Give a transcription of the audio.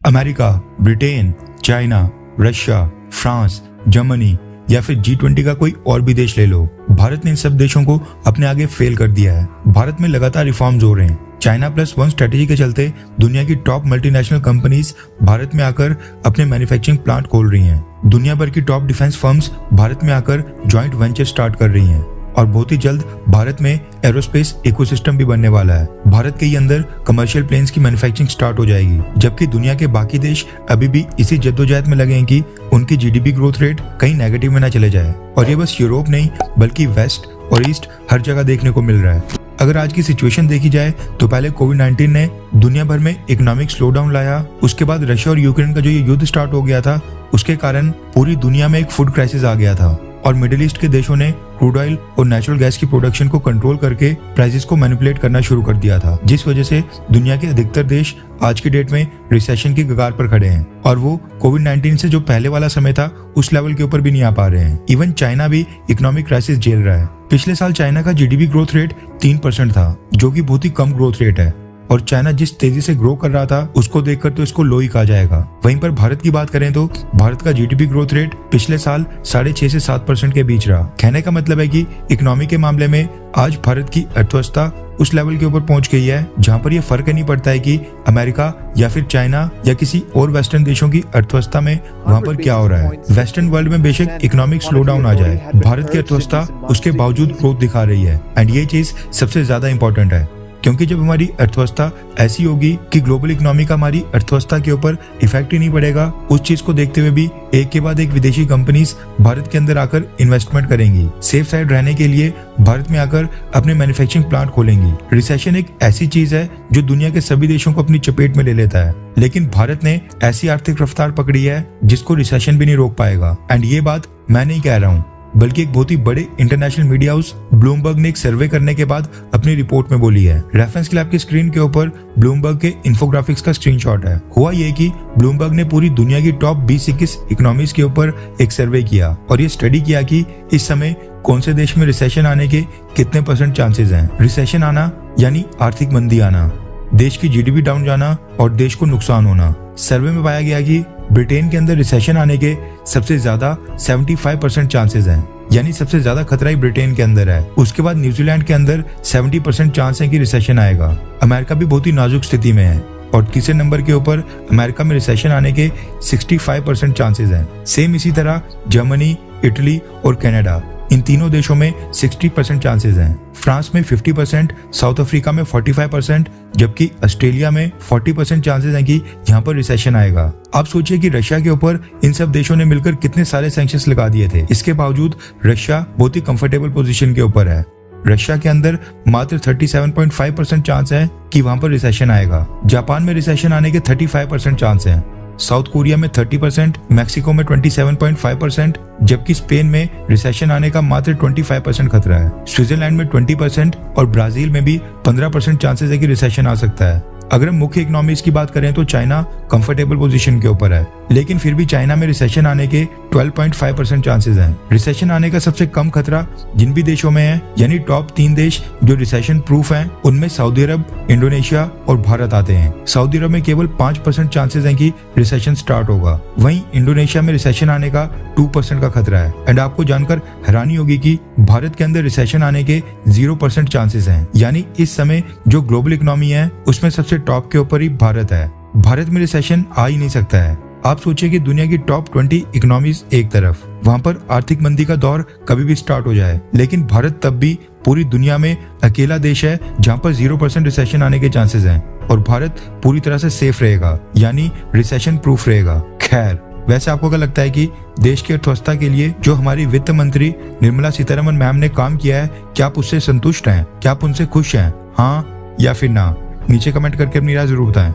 America, Britain, China, Russia, France, Germany या फिर G20 का कोई और भी देश ले लो, भारत ने इन सब देशों को अपने आगे फेल कर दिया है। भारत में लगातार रिफॉर्म्स हो रहे हैं। चाइना प्लस वन स्ट्रेटेजी के चलते दुनिया की टॉप मल्टीनेशनल कंपनीज भारत में आकर अपने मैन्युफैक्चरिंग प्लांट खोल रही हैं। दुनिया भर की टॉप डिफेंस फर्म्स भारत में आकर जॉइंट वेंचर स्टार्ट कर रही हैं और बहुत ही जल्द भारत में एरोस्पेस इकोसिस्टम भी बनने वाला है। भारत के ही अंदर कमर्शियल प्लेन्स की मैन्युफैक्चरिंग स्टार्ट हो जाएगी, जबकि दुनिया के बाकी देश अभी भी इसी जद्दोजहद में लगे हैं कि उनकी जीडीपी ग्रोथ रेट कहीं नेगेटिव में ना चले जाए। और ये बस यूरोप नहीं बल्कि वेस्ट और ईस्ट हर जगह देखने को मिल रहा है। अगर आज की सिचुएशन देखी जाए तो पहले कोविड-19 ने दुनिया भर में इकोनॉमिक स्लोडाउन लाया। उसके बाद रशिया और यूक्रेन का जो ये युद्ध स्टार्ट हो गया था, उसके कारण पूरी दुनिया में एक फूड क्राइसिस आ गया था और मिडिल ईस्ट के देशों ने क्रूड ऑयल और नेचुरल गैस की प्रोडक्शन को कंट्रोल करके प्राइसेस को मैनिपुलेट करना शुरू कर दिया था, जिस वजह से दुनिया के अधिकतर देश आज की डेट में रिसेशन की कगार पर खड़े हैं और वो कोविड-19 से जो पहले वाला समय था उस लेवल के ऊपर भी नहीं आ पा रहे हैं। इवन चाइना भी इकोनॉमिक क्राइसिस झेल रहा है। पिछले साल चाइना का जीडीपी ग्रोथ रेट 3% था, जो कि बहुत ही कम ग्रोथ रेट है और चाइना जिस तेजी से ग्रो कर रहा था उसको देखकर तो इसको लो ही कहा जाएगा। वहीं पर भारत की बात करें तो भारत का जीडीपी ग्रोथ रेट पिछले साल 6.5 से 7% के बीच रहा। कहने का मतलब है कि इकोनॉमी के मामले में आज भारत की अर्थव्यवस्था उस लेवल के ऊपर पहुंच गई है जहां पर यह फर्क नहीं पड़ता है कि अमेरिका या फिर चाइना या किसी और वेस्टर्न देशों की अर्थव्यवस्था में वहां पर क्या हो रहा है। वेस्टर्न वर्ल्ड में बेशक इकोनॉमिक स्लो डाउन आ जाए, भारत की अर्थव्यवस्था उसके बावजूद ग्रोथ दिखा रही है एंड ये चीज सबसे ज्यादा इंपॉर्टेंट है, क्योंकि जब हमारी अर्थव्यवस्था ऐसी होगी कि ग्लोबल इकोनॉमी का हमारी अर्थव्यवस्था के ऊपर इफेक्ट ही नहीं पड़ेगा, उस चीज को देखते हुए भी एक के बाद एक विदेशी कंपनीज भारत के अंदर आकर इन्वेस्टमेंट करेंगी। सेफ साइड रहने के लिए भारत में आकर अपने मैन्युफैक्चरिंग प्लांट खोलेंगी। रिसेशन एक ऐसी चीज है जो दुनिया के सभी देशों को अपनी चपेट में ले लेता है, लेकिन भारत ने ऐसी आर्थिक रफ्तार पकड़ी है जिसको रिसेशन भी नहीं रोक पाएगा। एंड ये बात मैं नहीं कह रहा हूँ, बल्कि एक बहुत ही बड़े इंटरनेशनल मीडिया हाउस ब्लूमबर्ग ने एक सर्वे करने के बाद अपनी रिपोर्ट में बोली है। रेफरेंस के लिए आपकी स्क्रीन के ऊपर ब्लूमबर्ग के इंफोग्राफिक्स का स्क्रीनशॉट है। हुआ ये कि ब्लूमबर्ग ने पूरी दुनिया की टॉप 20-21 इकोनॉमीज के ऊपर एक सर्वे किया और ये स्टडी किया कि इस समय कौन से देश में रिसेशन आने के कितने % चांसेस हैं। रिसेशन आना यानी आर्थिक मंदी आना, देश की जीडीपी डाउन जाना और देश को नुकसान होना। सर्वे में पाया गया कि ब्रिटेन के अंदर रिसेशन आने के सबसे ज्यादा 75% चांसेस हैं, यानी सबसे ज्यादा खतरा ही ब्रिटेन के अंदर है। उसके बाद न्यूजीलैंड के अंदर 70% चांस है कि रिसेशन आएगा। अमेरिका भी बहुत ही नाजुक स्थिति में है और तीसरे नंबर के ऊपर अमेरिका में रिसेशन आने के 65% चांसेस हैं। सेम इसी तरह जर्मनी, इटली और कनाडा, इन तीनों देशों में 60% चांसेस हैं। फ्रांस में 50%, साउथ अफ्रीका में 45%, जबकि ऑस्ट्रेलिया में 40% चांसेस हैं कि यहाँ पर रिसेशन आएगा। आप सोचिए कि रशिया के ऊपर इन सब देशों ने मिलकर कितने सारे सैंक्शंस लगा दिए थे। इसके बावजूद रशिया बहुत ही कंफर्टेबल पोजीशन के ऊपर है। रशिया के अंदर मात्र 37.5% चांस है कि वहां पर रिसेशन आएगा। जापान में रिसेशन आने के 35% चांस हैं। साउथ कोरिया में 30%, मैक्सिको में 27.5%, जबकि स्पेन में रिसेशन आने का मात्र 25% खतरा है। स्विट्जरलैंड में 20% और ब्राजील में भी 15% चांसेस है कि रिसेशन आ सकता है। अगर हम मुख्य इकोनॉमीज की बात करें तो चाइना कंफर्टेबल पोजीशन के ऊपर है, लेकिन फिर भी चाइना में रिसेशन आने के 12.5% चांसेस हैं। रिसेशन आने का सबसे कम खतरा जिन भी देशों में है, यानी टॉप 3 देश जो रिसेशन प्रूफ हैं, उनमें सऊदी अरब, इंडोनेशिया और भारत आते हैं। सऊदी अरब में केवल 5% चांसेस हैं कि रिसेशन स्टार्ट होगा। वहीं इंडोनेशिया में रिसेशन आने का 2% का खतरा है। एंड आपको जानकर हैरानी होगी कि भारत के अंदर रिसेशन आने के 0% चांसेस हैं, यानी इस समय जो ग्लोबल इकोनॉमी है उसमें सबसे टॉप के ऊपर ही भारत है। भारत में रिसेशन आ ही नहीं सकता है। आप सोचिए कि दुनिया की टॉप 20 इकोनॉमीज एक तरफ, वहां पर आर्थिक मंदी का दौर कभी भी स्टार्ट हो जाए, लेकिन भारत तब भी पूरी दुनिया में अकेला देश है जहां पर 0% रिसेशन आने के चांसेस हैं और भारत पूरी तरह से सेफ रहेगा, यानी रिसेशन प्रूफ रहेगा। खैर, वैसे आपको क्या लगता है कि देश की अर्थव्यवस्था के लिए जो हमारी वित्त मंत्री निर्मला सीतारमन मैम ने काम किया है, क्या आप उससे संतुष्ट हैं? क्या आप उनसे खुश हैं? हाँ या फिर ना? नीचे कमेंट करके अपनी राय जरूर बताएं।